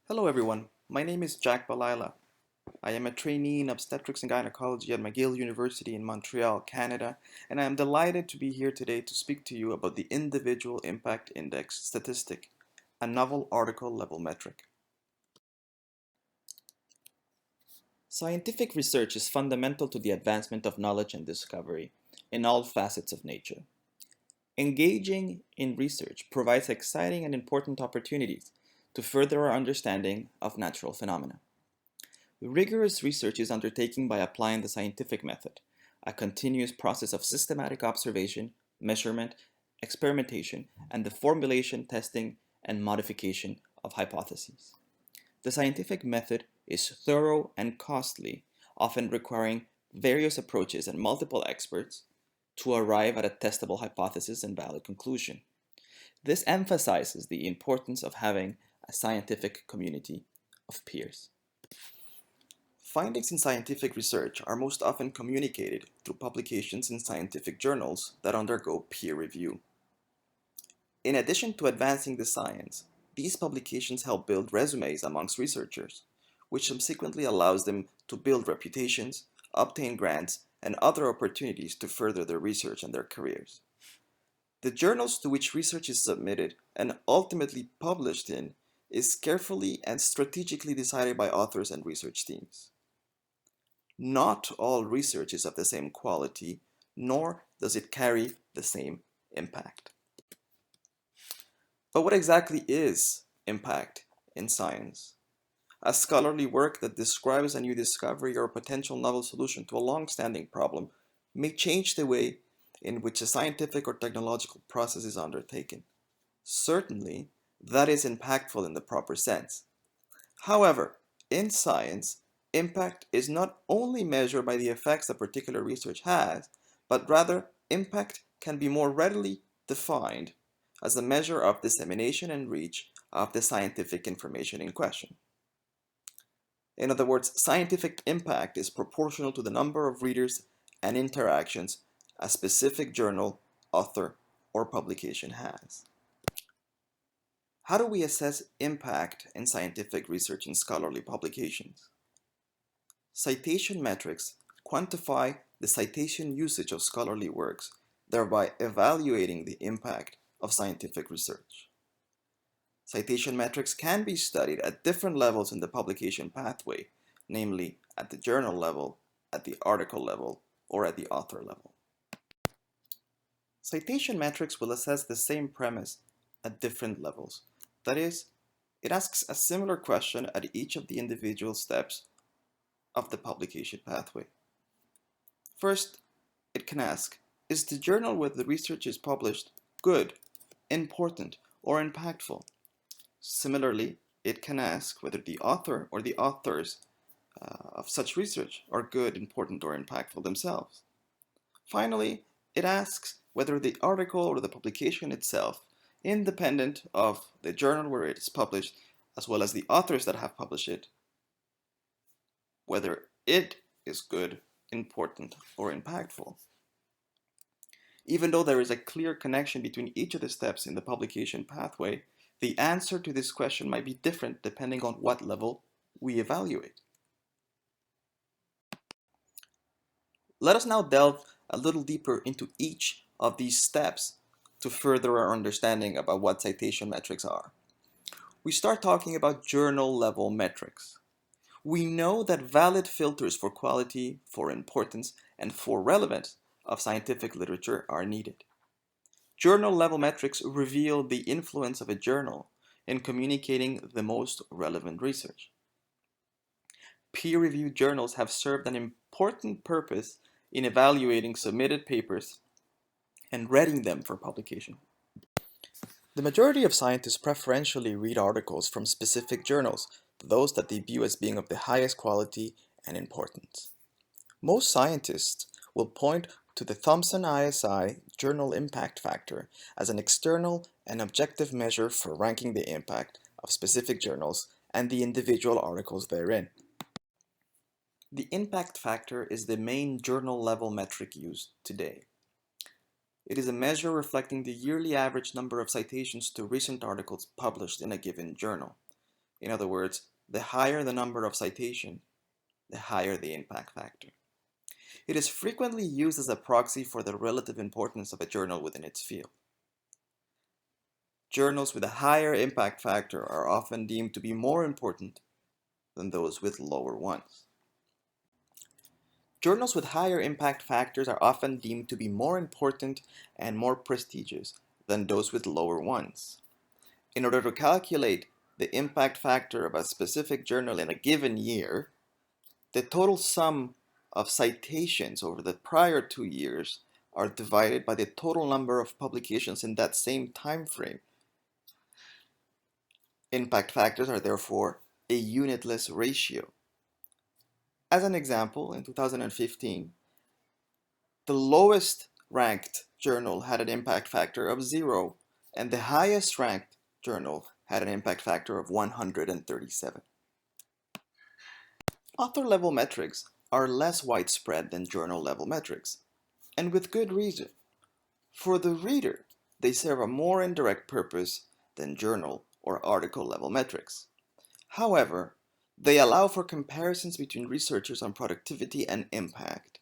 Hello everyone, my name is Jacques Balayla. I am a trainee in obstetrics and gynecology at McGill University in Montreal, Canada, and I am delighted to be here today to speak to you about the Individual Impact Index Statistic, a novel article level metric. Scientific research is fundamental to the advancement of knowledge and discovery in all facets of nature. Engaging in research provides exciting and important opportunities to further our understanding of natural phenomena. Rigorous research is undertaken by applying the scientific method, a continuous process of systematic observation, measurement, experimentation, and the formulation, testing, and modification of hypotheses. The scientific method is thorough and costly, often requiring various approaches and multiple experts to arrive at a testable hypothesis and valid conclusion. This emphasizes the importance of having a scientific community of peers. Findings in scientific research are most often communicated through publications in scientific journals that undergo peer review. In addition to advancing the science, these publications help build resumes amongst researchers, which subsequently allows them to build reputations, obtain grants, and other opportunities to further their research and their careers. The journals to which research is submitted and ultimately published in is carefully and strategically decided by authors and research teams. Not all research is of the same quality, nor does it carry the same impact. But what exactly is impact in science? A scholarly work that describes a new discovery or a potential novel solution to a long-standing problem may change the way in which a scientific or technological process is undertaken. Certainly, that is impactful in the proper sense. However, in science, impact is not only measured by the effects a particular research has, but rather impact can be more readily defined as a measure of dissemination and reach of the scientific information in question. In other words, scientific impact is proportional to the number of readers and interactions a specific journal, author, or publication has. How do we assess impact in scientific research and scholarly publications? Citation metrics quantify the citation usage of scholarly works, thereby evaluating the impact of scientific research. Citation metrics can be studied at different levels in the publication pathway, namely at the journal level, at the article level, or at the author level. Citation metrics will assess the same premise at different levels. That is, it asks a similar question at each of the individual steps of the publication pathway. First, it can ask, is the journal where the research is published good, important, or impactful? Similarly, it can ask whether the author or the authors of such research are good, important, or impactful themselves. Finally, it asks whether the article or the publication itself, independent of the journal where it is published, as well as the authors that have published it, whether it is good, important, or impactful. Even though there is a clear connection between each of the steps in the publication pathway, the answer to this question might be different depending on what level we evaluate. Let us now delve a little deeper into each of these steps to further our understanding about what citation metrics are. We start talking about journal level metrics. We know that valid filters for quality, for importance, and for relevance of scientific literature are needed. Journal level metrics reveal the influence of a journal in communicating the most relevant research. Peer-reviewed journals have served an important purpose in evaluating submitted papers and readying them for publication. The majority of scientists preferentially read articles from specific journals, those that they view as being of the highest quality and importance. Most scientists will point to the Thomson ISI Journal Impact Factor as an external and objective measure for ranking the impact of specific journals and the individual articles therein. The impact factor is the main journal level metric used today. It is a measure reflecting the yearly average number of citations to recent articles published in a given journal. In other words, the higher the number of citations, the higher the impact factor. It is frequently used as a proxy for the relative importance of a journal within its field. Journals with a higher impact factor are often deemed to be more important than those with lower ones. Journals with higher impact factors are often deemed to be more important and more prestigious than those with lower ones. In order to calculate the impact factor of a specific journal in a given year, the total sum of citations over the prior 2 years are divided by the total number of publications in that same time frame. Impact factors are therefore a unitless ratio. As an example, in 2015, the lowest ranked journal had an impact factor of 0, and the highest ranked journal had an impact factor of 137. Author level metrics are less widespread than journal level metrics, and with good reason. For the reader, they serve a more indirect purpose than journal or article level metrics. However, they allow for comparisons between researchers on productivity and impact,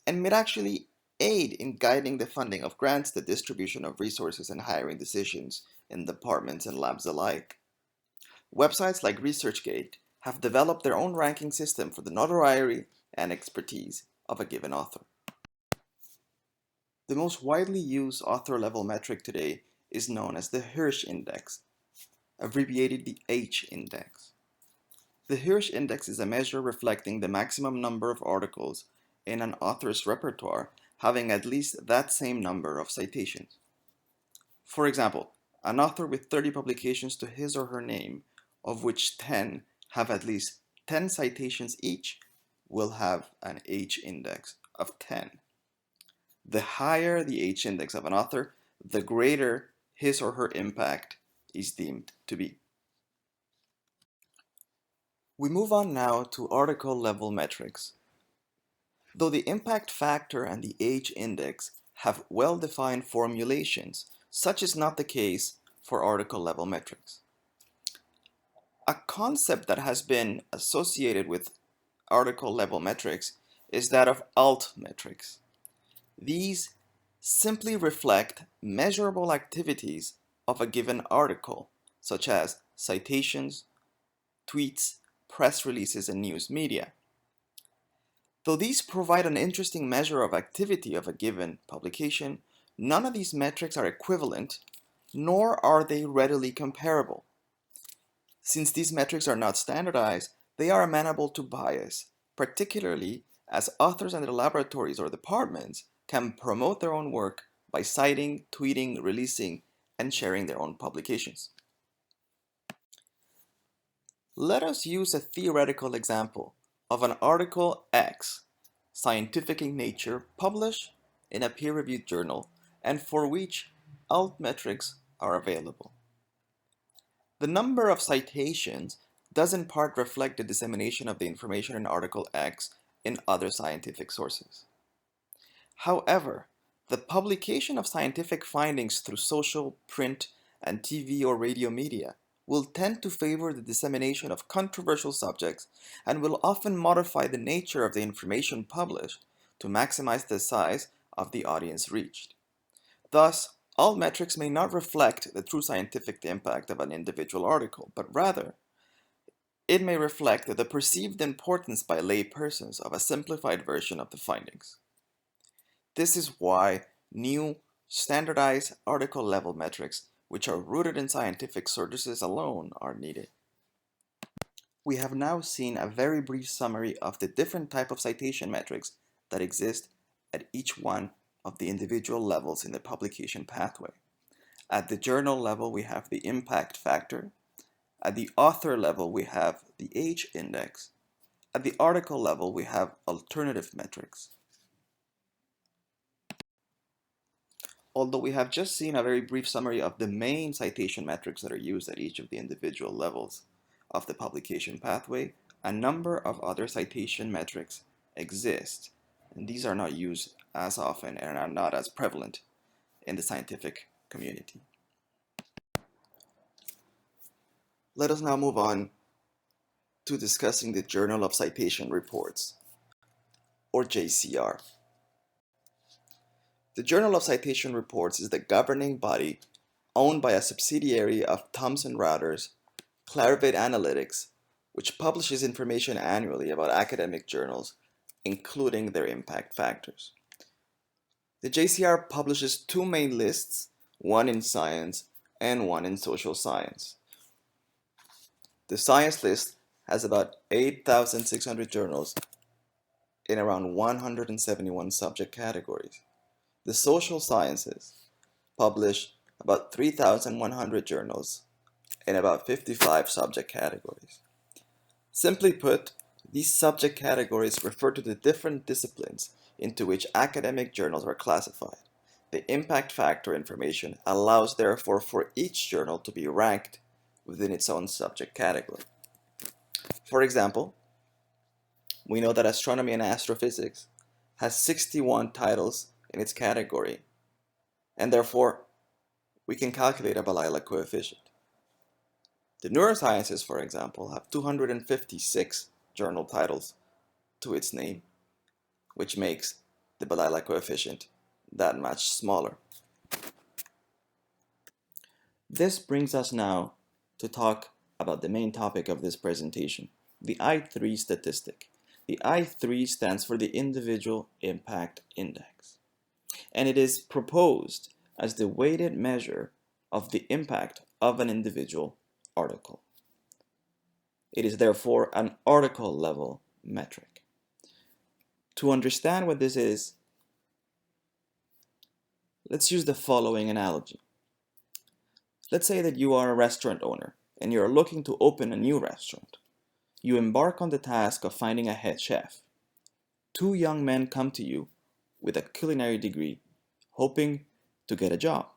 and may actually aid in guiding the funding of grants, the distribution of resources, and hiring decisions in departments and labs alike. Websites like ResearchGate have developed their own ranking system for the notoriety and expertise of a given author. The most widely used author level metric today is known as the Hirsch Index, abbreviated the H Index. The Hirsch Index is a measure reflecting the maximum number of articles in an author's repertoire having at least that same number of citations. For example, an author with 30 publications to his or her name, of which 10 have at least 10 citations each, will have an H index of 10. The higher the H index of an author, the greater his or her impact is deemed to be. We move on now to article level metrics. Though the impact factor and the H index have well-defined formulations, such is not the case for article level metrics. A concept that has been associated with article level metrics is that of alt metrics. These simply reflect measurable activities of a given article, such as citations, tweets, press releases, and news media. Though these provide an interesting measure of activity of a given publication, none of these metrics are equivalent, nor are they readily comparable. Since these metrics are not standardized, they are amenable to bias, particularly as authors and their laboratories or departments can promote their own work by citing, tweeting, releasing, and sharing their own publications. Let us use a theoretical example of an article X, scientific in nature, published in a peer-reviewed journal, and for which alt metrics are available. The number of citations does in part reflect the dissemination of the information in article X in other scientific sources. However, the publication of scientific findings through social, print, and TV or radio media will tend to favor the dissemination of controversial subjects and will often modify the nature of the information published to maximize the size of the audience reached. Thus, all metrics may not reflect the true scientific impact of an individual article, but rather, it may reflect the perceived importance by laypersons of a simplified version of the findings. This is why new standardized article level metrics, which are rooted in scientific sources alone, are needed. We have now seen a very brief summary of the different type of citation metrics that exist at each one of the individual levels in the publication pathway. At the journal level, we have the impact factor. At the author level, we have the H index. At the article level, we have alternative metrics. Although we have just seen a very brief summary of the main citation metrics that are used at each of the individual levels of the publication pathway, a number of other citation metrics exist, and these are not used as often and are not as prevalent in the scientific community. Let us now move on to discussing the Journal of Citation Reports, or JCR. The Journal of Citation Reports is the governing body owned by a subsidiary of Thomson Reuters, Clarivate Analytics, which publishes information annually about academic journals, including their impact factors. The JCR publishes two main lists, one in science and one in social science. The science list has about 8,600 journals in around 171 subject categories. The social sciences publish about 3,100 journals in about 55 subject categories. Simply put, these subject categories refer to the different disciplines into which academic journals are classified. The impact factor information allows therefore for each journal to be ranked within its own subject category. For example, we know that astronomy and astrophysics has 61 titles in its category, and therefore we can calculate a Balayla coefficient. The neurosciences, for example, have 256 journal titles to its name, which makes the Balayla coefficient that much smaller. This brings us now to talk about the main topic of this presentation, the I3 statistic. The I3 stands for the Individual Impact Index, and it is proposed as the weighted measure of the impact of an individual article. It is therefore an article level metric. To understand what this is, let's use the following analogy. Let's say that you are a restaurant owner and you're looking to open a new restaurant. You embark on the task of finding a head chef. Two young men come to you with a culinary degree, hoping to get a job.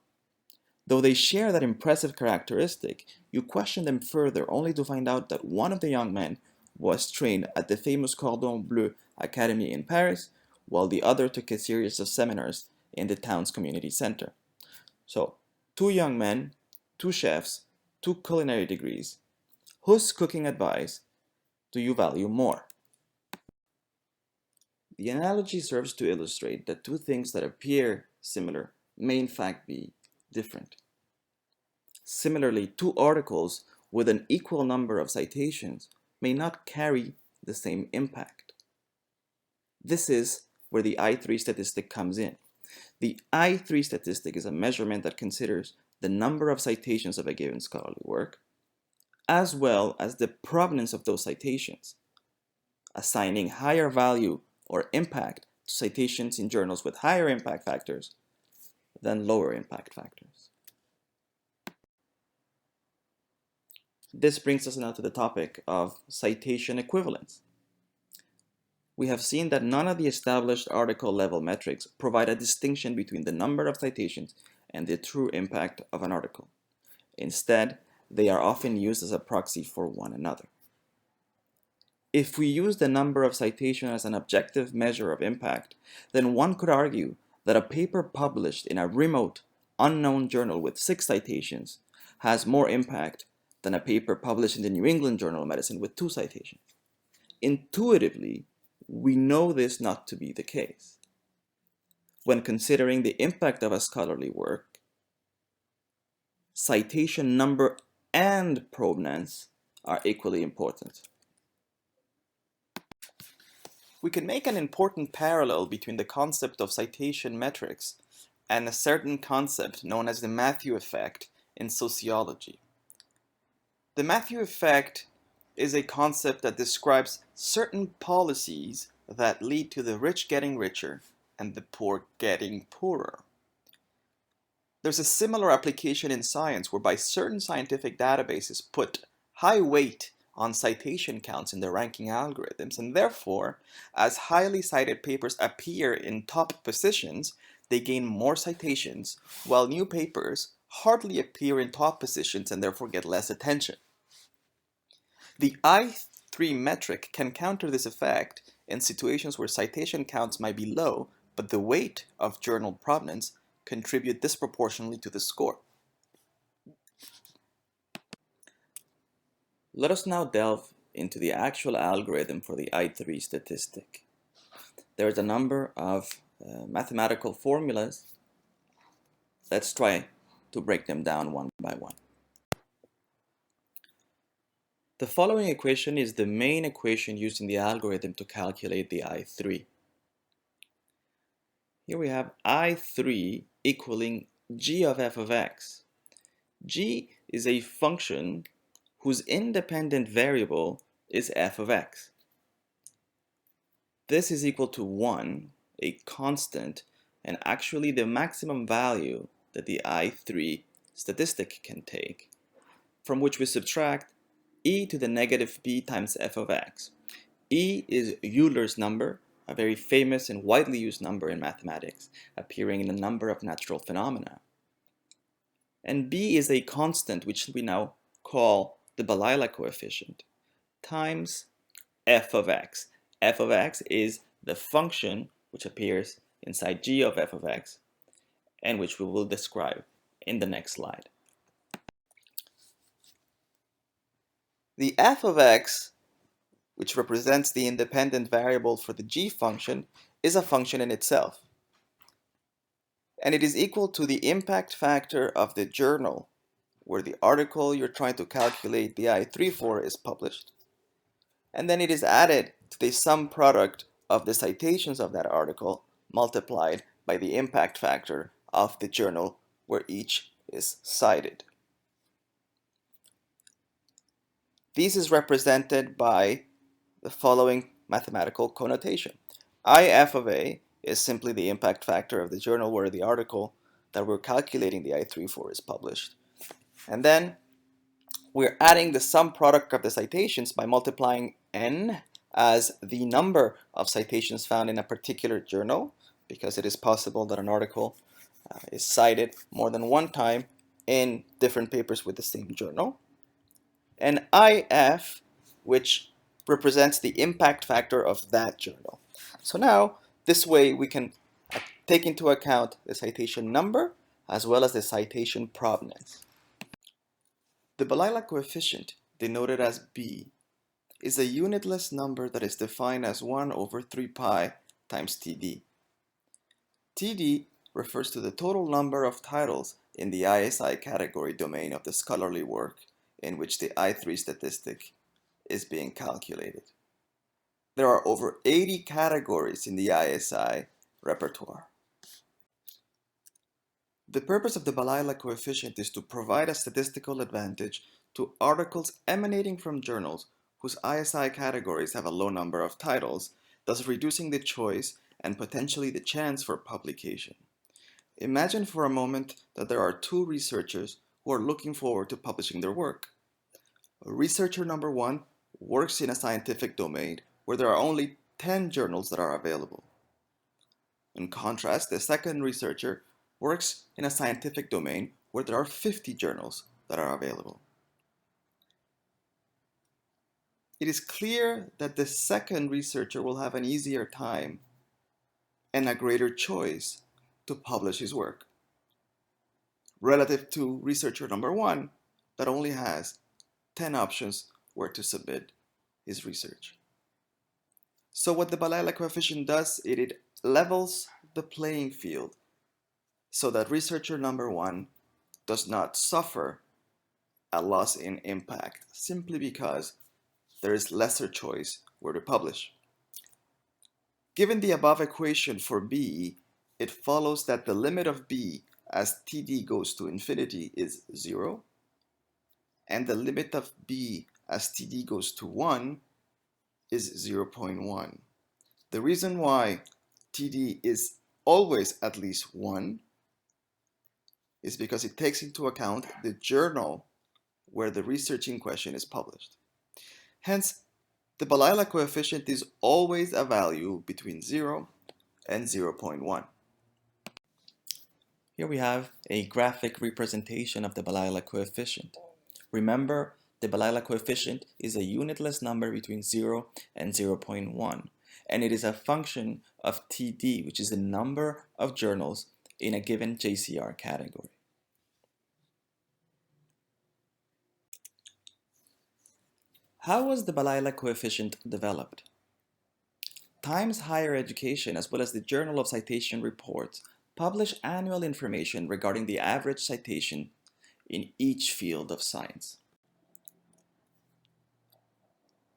Though they share that impressive characteristic, you question them further only to find out that one of the young men was trained at the famous Cordon Bleu Academy in Paris, while the other took a series of seminars in the town's community center. So, two young men, two chefs, two culinary degrees. Whose cooking advice do you value more? The analogy serves to illustrate that two things that appear similar may in fact be different. Similarly, two articles with an equal number of citations may not carry the same impact. This is where the I3 statistic comes in. The I3 statistic is a measurement that considers the number of citations of a given scholarly work, as well as the provenance of those citations, assigning higher value or impact to citations in journals with higher impact factors than lower impact factors. This brings us now to the topic of citation equivalence. We have seen that none of the established article level metrics provide a distinction between the number of citations and the true impact of an article. Instead, they are often used as a proxy for one another. If we use the number of citations as an objective measure of impact, then one could argue that a paper published in a remote, unknown journal with 6 citations has more impact than a paper published in the New England Journal of Medicine with 2 citations. Intuitively, we know this not to be the case. When considering the impact of a scholarly work, citation number and provenance are equally important. We can make an important parallel between the concept of citation metrics and a certain concept known as the Matthew effect in sociology. The Matthew effect is a concept that describes certain policies that lead to the rich getting richer and the poor getting poorer. There's a similar application in science whereby certain scientific databases put high weight on citation counts in their ranking algorithms, and therefore, as highly cited papers appear in top positions, they gain more citations, while new papers hardly appear in top positions and therefore get less attention. The I3 metric can counter this effect in situations where citation counts might be low, but the weight of journal provenance contribute disproportionately to the score. Let us now delve into the actual algorithm for the I3 statistic. There is a number of mathematical formulas. Let's try to break them down one by one. The following equation is the main equation used in the algorithm to calculate the I3. Here we have I3 equaling g of f of x. G is a function whose independent variable is f of x. This is equal to 1, a constant, and actually the maximum value that the I3 statistic can take, from which we subtract e to the negative b times f of x. E is Euler's number, a very famous and widely used number in mathematics, appearing in a number of natural phenomena. And b is a constant, which we now call the Balayla coefficient, times f of x. F of x is the function which appears inside g of f of x, and which we will describe in the next slide. The f of x, which represents the independent variable for the g function, is a function in itself. And it is equal to the impact factor of the journal where the article you're trying to calculate the I3 for is published. And then it is added to the sum product of the citations of that article multiplied by the impact factor of the journal where each is cited. This is represented by the following mathematical connotation. IF of A is simply the impact factor of the journal where the article that we're calculating the I3 for is published. And then we're adding the sum product of the citations by multiplying n as the number of citations found in a particular journal, because it is possible that an article is cited more than one time in different papers with the same journal. And IF, which represents the impact factor of that journal. So now, this way we can take into account the citation number as well as the citation provenance. The Balayla coefficient, denoted as b, is a unitless number that is defined as 1 over 3 pi times td. Td refers to the total number of titles in the ISI category domain of the scholarly work in which the I3 statistic is being calculated. There are over 80 categories in the ISI repertoire. The purpose of the Balayla coefficient is to provide a statistical advantage to articles emanating from journals whose ISI categories have a low number of titles, thus reducing the choice and potentially the chance for publication. Imagine for a moment that there are two researchers who are looking forward to publishing their work. Researcher number 1 works in a scientific domain where there are only 10 journals that are available. In contrast, the second researcher works in a scientific domain where there are 50 journals that are available. It is clear that the second researcher will have an easier time and a greater choice to publish his work, relative to researcher number 1 that only has 10 options where to submit his research. So what the Balayla coefficient does, it levels the playing field so that researcher number 1 does not suffer a loss in impact simply because there is lesser choice where to publish. Given the above equation for b, it follows that the limit of b as td goes to infinity is 0, and the limit of b as td goes to 1 is 0.1. The reason why td is always at least 1 is because it takes into account the journal where the research in question is published. Hence, the Balayla coefficient is always a value between 0 and 0.1. Here we have a graphic representation of the Balayla coefficient. Remember, the Balayla coefficient is a unitless number between 0 and 0.1, and it is a function of TD, which is the number of journals in a given JCR category. How was the Balayla coefficient developed? Times Higher Education, as well as the Journal of Citation Reports, publish annual information regarding the average citation in each field of science.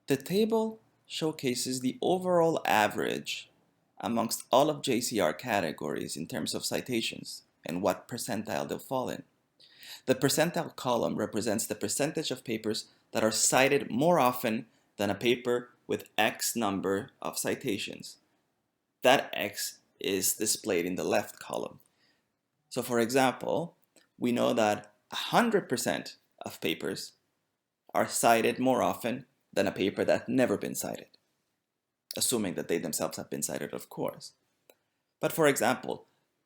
The table showcases the overall average amongst all of JCR categories in terms of citations and what percentile they'll fall in. The percentile column represents the percentage of papers that are cited more often than a paper with X number of citations. That X is displayed in the left column. So for example, we know that 100% of papers are cited more often than a paper that's never been cited, assuming that they themselves have been cited, of course. But for example,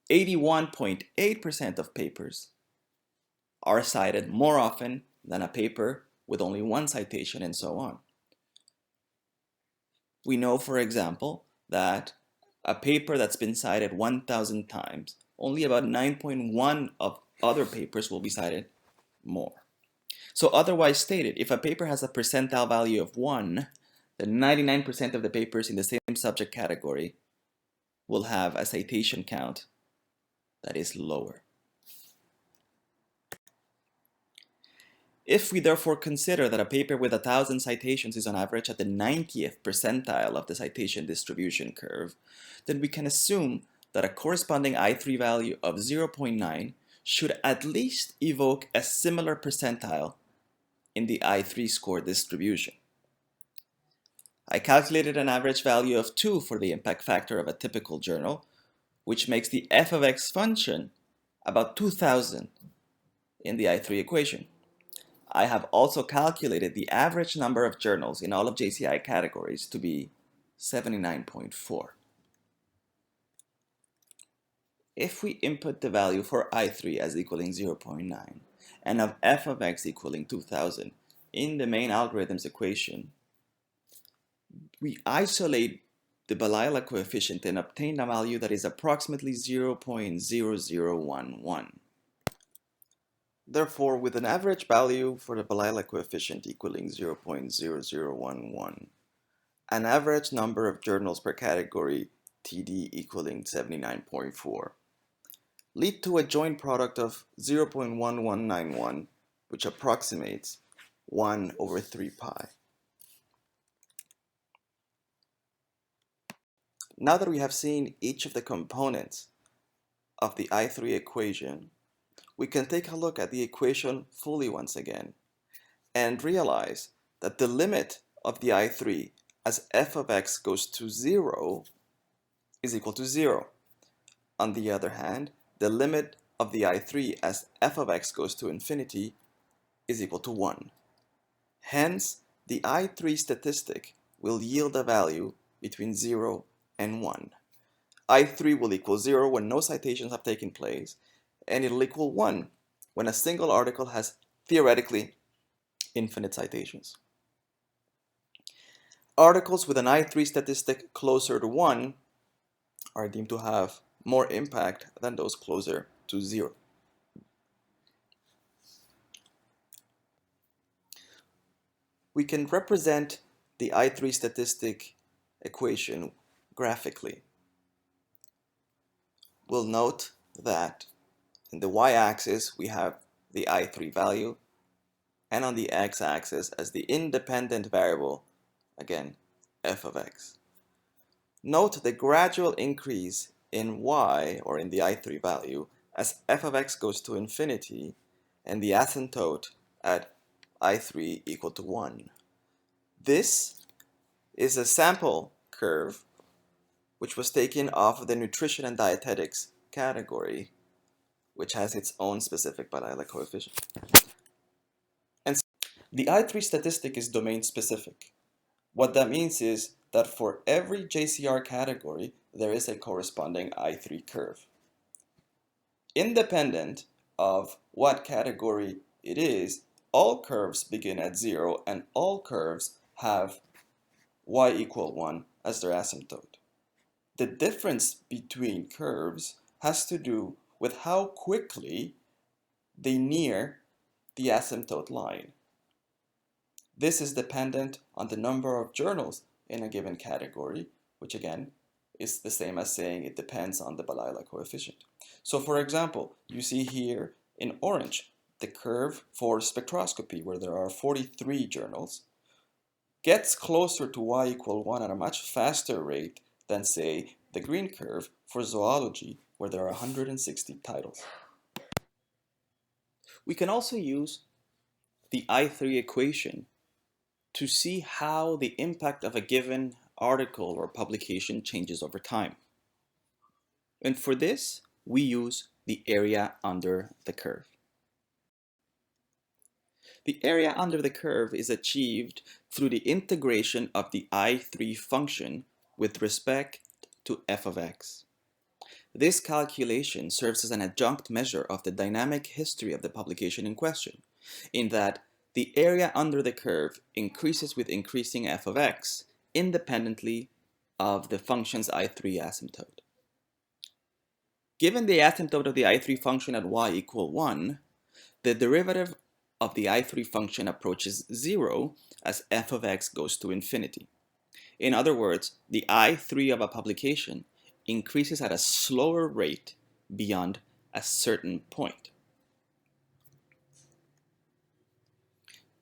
81.8% of papers are cited more often than a paper with only one citation, and so on. We know, for example, that a paper that's been cited 1,000 times, only about 9.1 of other papers will be cited more. So otherwise stated, if a paper has a percentile value of 1, then 99% of the papers in the same subject category will have a citation count that is lower. If we therefore consider that a paper with 1,000 citations is on average at the 90th percentile of the citation distribution curve, then we can assume that a corresponding I3 value of 0.9 should at least evoke a similar percentile in the I3 score distribution. I calculated an average value of 2 for the impact factor of a typical journal, which makes the f of x function about 2,000 in the I3 equation. I have also calculated the average number of journals in all of JCI categories to be 79.4. If we input the value for I3 as equaling 0.9 and of f of x equaling 2000 in the main algorithm's equation, we isolate the Balayla coefficient and obtain a value that is approximately 0.0011. Therefore, with an average value for the Balayla coefficient equaling 0.0011, an average number of journals per category TD equaling 79.4, lead to a joint product of 0.1191, which approximates 1 over 3 pi. Now that we have seen each of the components of the I3 equation, we can take a look at the equation fully once again and realize that the limit of the I3 as f of x goes to 0 is equal to 0. On the other hand, the limit of the I3 as f of x goes to infinity is equal to 1. Hence, the I3 statistic will yield a value between 0 and 1. I3 will equal 0 when no citations have taken place, and it'll equal 1 when a single article has theoretically infinite citations. Articles with an I3 statistic closer to 1 are deemed to have more impact than those closer to 0. We can represent the I3 statistic equation graphically. We'll note that in the y-axis we have the I3 value, and on the x-axis as the independent variable, again, f of x. Note the gradual increase in y, or in the I3 value, as f of x goes to infinity, and the asymptote at I3 equal to 1. This is a sample curve which was taken off of the nutrition and dietetics category, which has its own specific Balayla coefficient. And the I3 statistic is domain specific. What that means is that for every JCR category, there is a corresponding I3 curve. Independent of what category it is, all curves begin at 0 and all curves have y equal 1 as their asymptote. The difference between curves has to do with how quickly they near the asymptote line. This is dependent on the number of journals in a given category, which again is the same as saying it depends on the Balayla coefficient. So for example, you see here in orange the curve for spectroscopy, where there are 43 journals, gets closer to y equal 1 at a much faster rate than, say, the green curve for zoology, where there are 160 titles. We can also use the I3 equation to see how the impact of a given article or publication changes over time. And for this, we use the area under the curve. The area under the curve is achieved through the integration of the I3 function with respect to f of x. This calculation serves as an adjunct measure of the dynamic history of the publication in question, in that the area under the curve increases with increasing f of x, independently of the function's I3 asymptote. Given the asymptote of the I3 function at y equal 1, the derivative of the I3 function approaches 0 as f of x goes to infinity. In other words, the I3 of a publication increases at a slower rate beyond a certain point.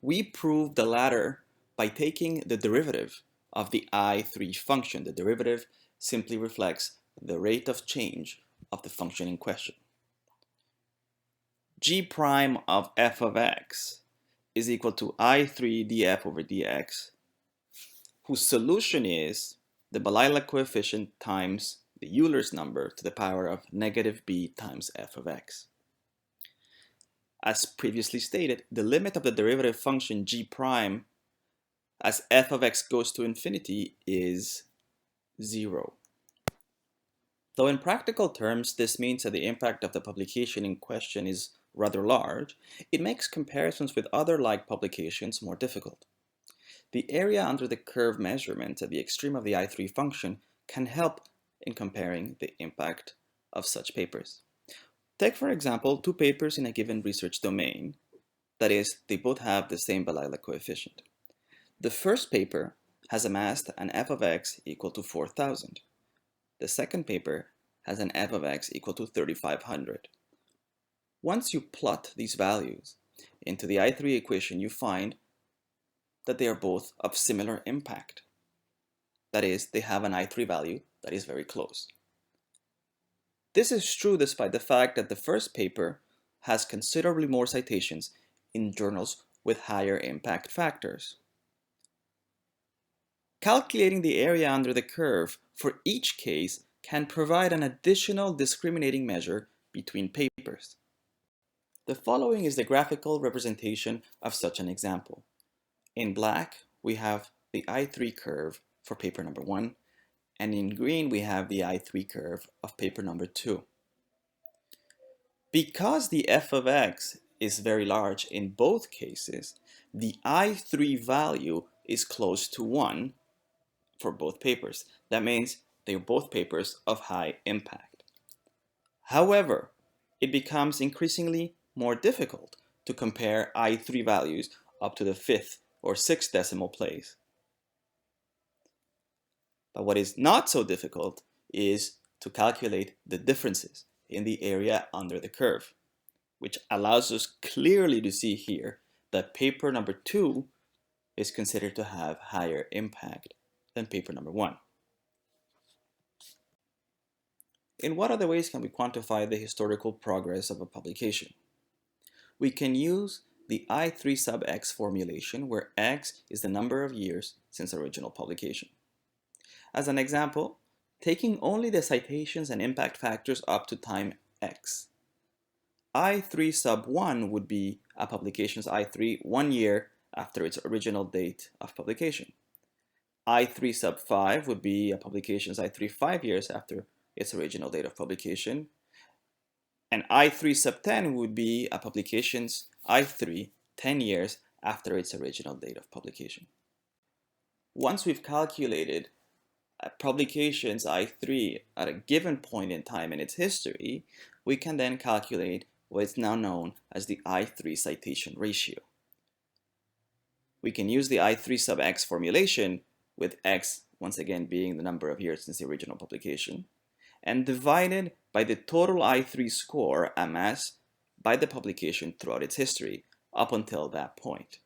We prove the latter by taking the derivative of the I3 function. The derivative simply reflects the rate of change of the function in question. G prime of f of x is equal to I3 df over dx, whose solution is the Balayla coefficient times the Euler's number to the power of negative b times f of x. As previously stated, the limit of the derivative function g prime as f of x goes to infinity is 0. Though in practical terms this means that the impact of the publication in question is rather large, it makes comparisons with other like publications more difficult. The area under the curve measurement at the extreme of the I3 function can help in comparing the impact of such papers. Take, for example, two papers in a given research domain. That is, they both have the same Balayla coefficient. The first paper has amassed an f of x equal to 4,000. The second paper has an f of x equal to 3,500. Once you plot these values into the I3 equation, you find that they are both of similar impact. That is, they have an I3 value that is very close. This is true despite the fact that the first paper has considerably more citations in journals with higher impact factors. Calculating the area under the curve for each case can provide an additional discriminating measure between papers. The following is the graphical representation of such an example. In black, we have the I3 curve for paper number 1, and in green we have the I3 curve of paper number 2. Because the f of x is very large in both cases, the I3 value is close to 1 for both papers. That means they are both papers of high impact. However, it becomes increasingly more difficult to compare I3 values up to the 5th or 6th decimal place. But what is not so difficult is to calculate the differences in the area under the curve, which allows us clearly to see here that paper number 2 is considered to have higher impact than paper number 1. In what other ways can we quantify the historical progress of a publication? We can use the I3 sub x formulation, where x is the number of years since original publication. As an example, taking only the citations and impact factors up to time x. I3 sub 1 would be a publication's I3 1 year after its original date of publication. I3 sub 5 would be a publication's I3 5 years after its original date of publication. And I3 sub 10 would be a publication's I3 10 years after its original date of publication. Once we've calculated a publication's I3 at a given point in time in its history, we can then calculate what is now known as the I3 citation ratio. we can use the I3 sub x formulation, with x once again being the number of years since the original publication, and divided by the total I3 score amassed by the publication throughout its history up until that point.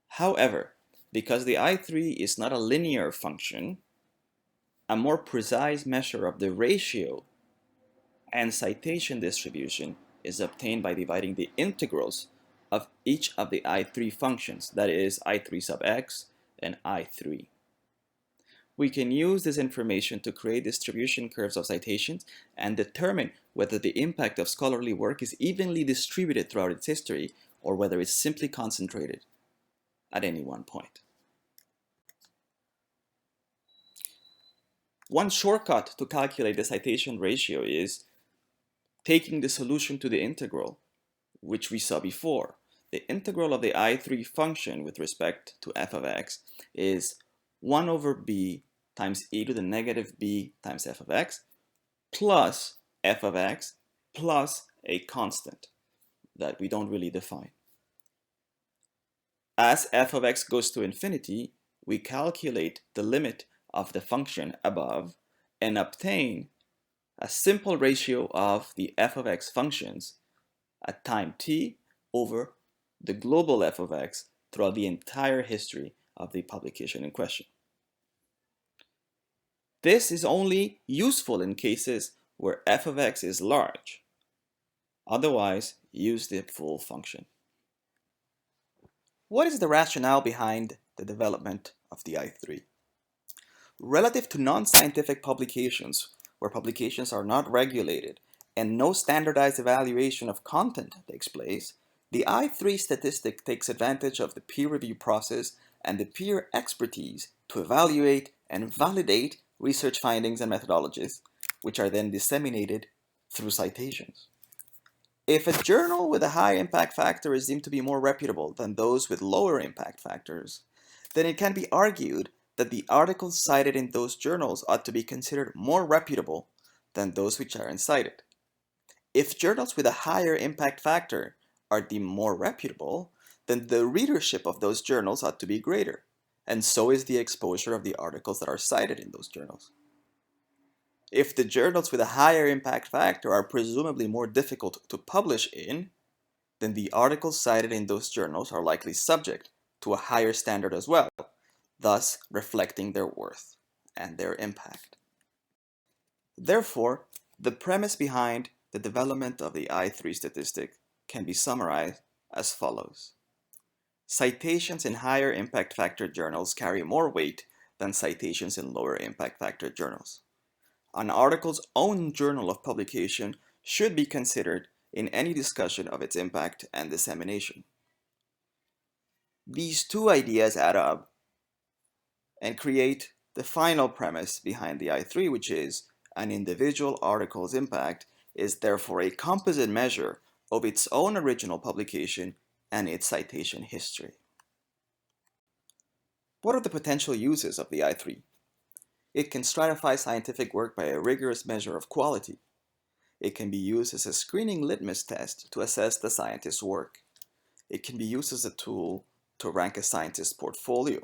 However, because the I3 is not a linear function, a more precise measure of the ratio and citation distribution is obtained by dividing the integrals of each of the I3 functions, that is I3 sub x and I3. We can use this information to create distribution curves of citations and determine whether the impact of scholarly work is evenly distributed throughout its history or whether it's simply concentrated at any one point. One shortcut to calculate the citation ratio is taking the solution to the integral, which we saw before. The integral of the I3 function with respect to f of x is 1 over b times e to the negative b times f of x plus f of x plus a constant that we don't really define. As f of x goes to infinity, we calculate the limit of the function above and obtain a simple ratio of the f of x functions at time t over the global f of x throughout the entire history of the publication in question. This is only useful in cases where f of x is large. Otherwise, use the full function. What is the rationale behind the development of the I3? Relative to non-scientific publications, where publications are not regulated and no standardized evaluation of content takes place, the I3 statistic takes advantage of the peer review process and the peer expertise to evaluate and validate research findings and methodologies, which are then disseminated through citations. If a journal with a high impact factor is deemed to be more reputable than those with lower impact factors, then it can be argued that the articles cited in those journals ought to be considered more reputable than those which aren't cited. If journals with a higher impact factor are deemed more reputable, then the readership of those journals ought to be greater, and so is the exposure of the articles that are cited in those journals. If the journals with a higher impact factor are presumably more difficult to publish in, then the articles cited in those journals are likely subject to a higher standard as well, thus reflecting their worth and their impact. Therefore, the premise behind the development of the I3 statistic can be summarized as follows. Citations in higher impact factor journals carry more weight than citations in lower impact factor journals. An article's own journal of publication should be considered in any discussion of its impact and dissemination. These two ideas add up and create the final premise behind the I3, which is an individual article's impact is therefore a composite measure of its own original publication and its citation history. What are the potential uses of the I3? It can stratify scientific work by a rigorous measure of quality. It can be used as a screening litmus test to assess the scientist's work. It can be used as a tool to rank a scientist's portfolio.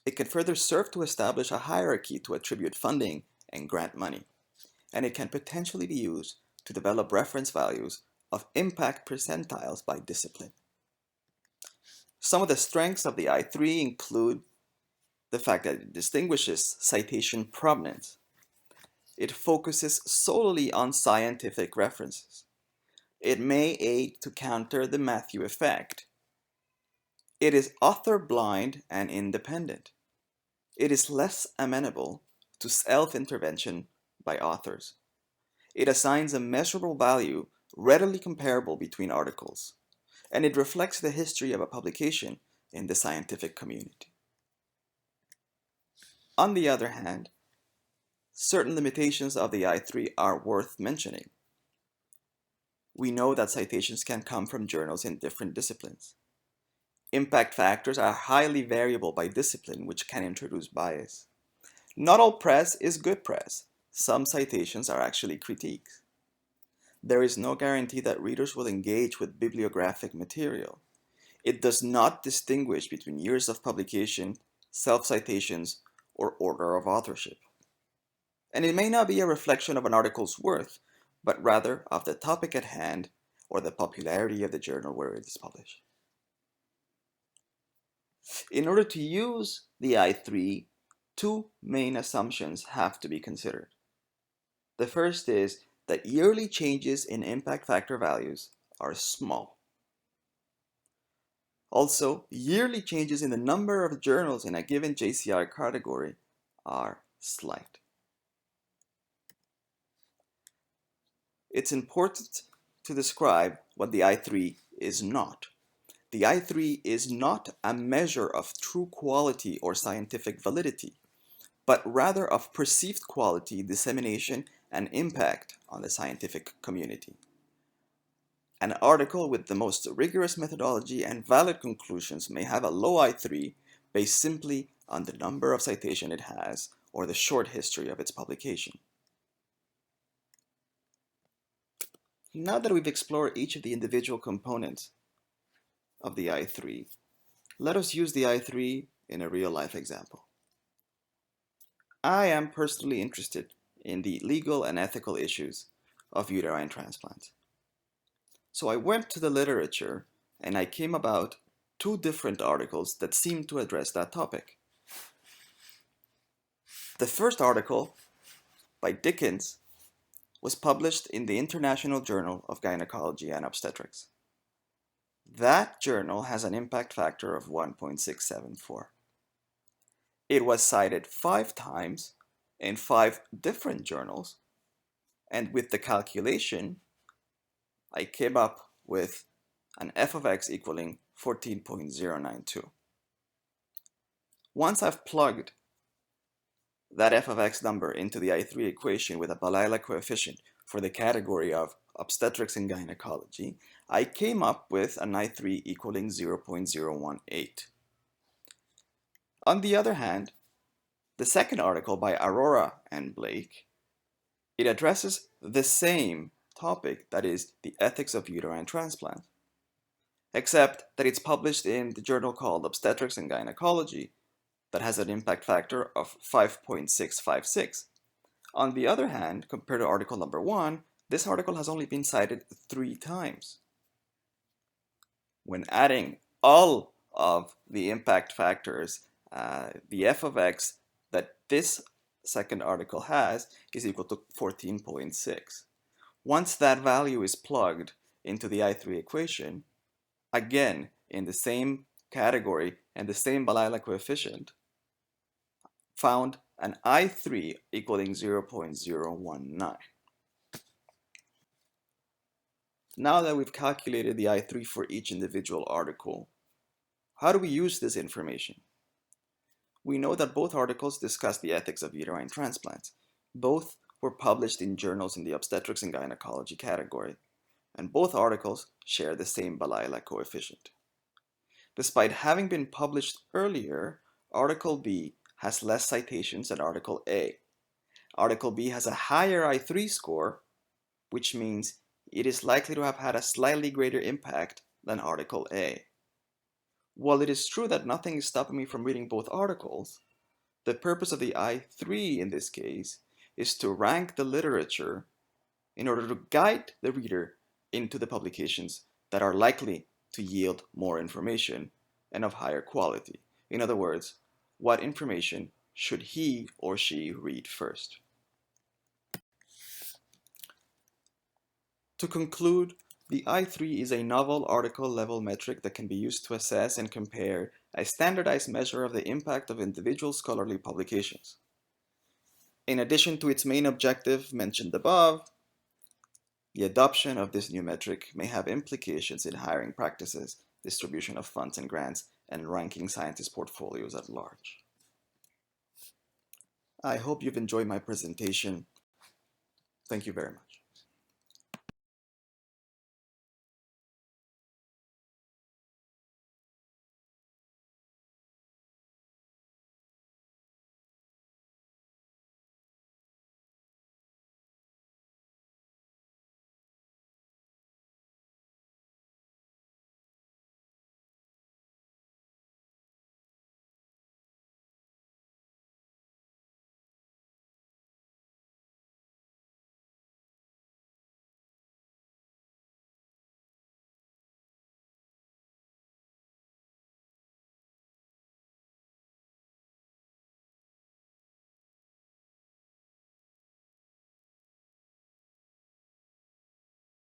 It can further serve to establish a hierarchy to attribute funding and grant money. And it can potentially be used to develop reference values of impact percentiles by discipline. Some of the strengths of the I3 include the fact that it distinguishes citation provenance. It focuses solely on scientific references. It may aid to counter the Matthew effect. It is author blind and independent. It is less amenable to self-intervention by authors. It assigns a measurable value readily comparable between articles, and it reflects the history of a publication in the scientific community. On the other hand, certain limitations of the I3 are worth mentioning. We know that citations can come from journals in different disciplines. Impact factors are highly variable by discipline, which can introduce bias. Not all press is good press. Some citations are actually critiques. There is no guarantee that readers will engage with bibliographic material. It does not distinguish between years of publication, self-citations, or order of authorship. And it may not be a reflection of an article's worth, but rather of the topic at hand or the popularity of the journal where it is published. In order to use the I3, two main assumptions have to be considered. The first is that yearly changes in impact factor values are small. Also, yearly changes in the number of journals in a given JCI category are slight. It's important to describe what the I3 is not. The I3 is not a measure of true quality or scientific validity, but rather of perceived quality, dissemination, and impact on the scientific community. An article with the most rigorous methodology and valid conclusions may have a low I3 based simply on the number of citations it has or the short history of its publication. Now that we've explored each of the individual components of the I3, let us use the I3 in a real-life example. I am personally interested in the legal and ethical issues of uterine transplant. So I went to the literature and I came about two different articles that seemed to address that topic. The first article, by Dickens, was published in the International Journal of Gynecology and Obstetrics. That journal has an impact factor of 1.674. It was cited 5 times in 5 different journals, and with the calculation, I came up with an f of x equaling 14.092. Once I've plugged that f of x number into the I3 equation with a Balayla coefficient for the category of obstetrics and gynecology, I came up with an I3 equaling 0.018. On the other hand, the second article by Aurora and Blake, it addresses the same topic, that is, the ethics of uterine transplant, except that it's published in the journal called Obstetrics and Gynecology that has an impact factor of 5.656. On the other hand, compared to article number 1, this article has only been cited 3 times. When adding all of the impact factors, the f of x that this second article has is equal to 14.6. Once that value is plugged into the I3 equation, again in the same category and the same Balayla coefficient, found an I3 equaling 0.019. Now that we've calculated the I3 for each individual article, how do we use this information? We know that both articles discuss the ethics of uterine transplants. Both were published in journals in the obstetrics and gynecology category, and both articles share the same Balayla coefficient. Despite having been published earlier, Article B has less citations than Article A. Article B has a higher I3 score, which means it is likely to have had a slightly greater impact than Article A. While it is true that nothing is stopping me from reading both articles, the purpose of the I3 in this case is to rank the literature in order to guide the reader into the publications that are likely to yield more information and of higher quality. In other words, what information should he or she read first? To conclude, the I3 is a novel article level metric that can be used to assess and compare a standardized measure of the impact of individual scholarly publications. In addition to its main objective mentioned above, the adoption of this new metric may have implications in hiring practices, distribution of funds and grants, and ranking scientist portfolios at large. I hope you've enjoyed my presentation. Thank you very much.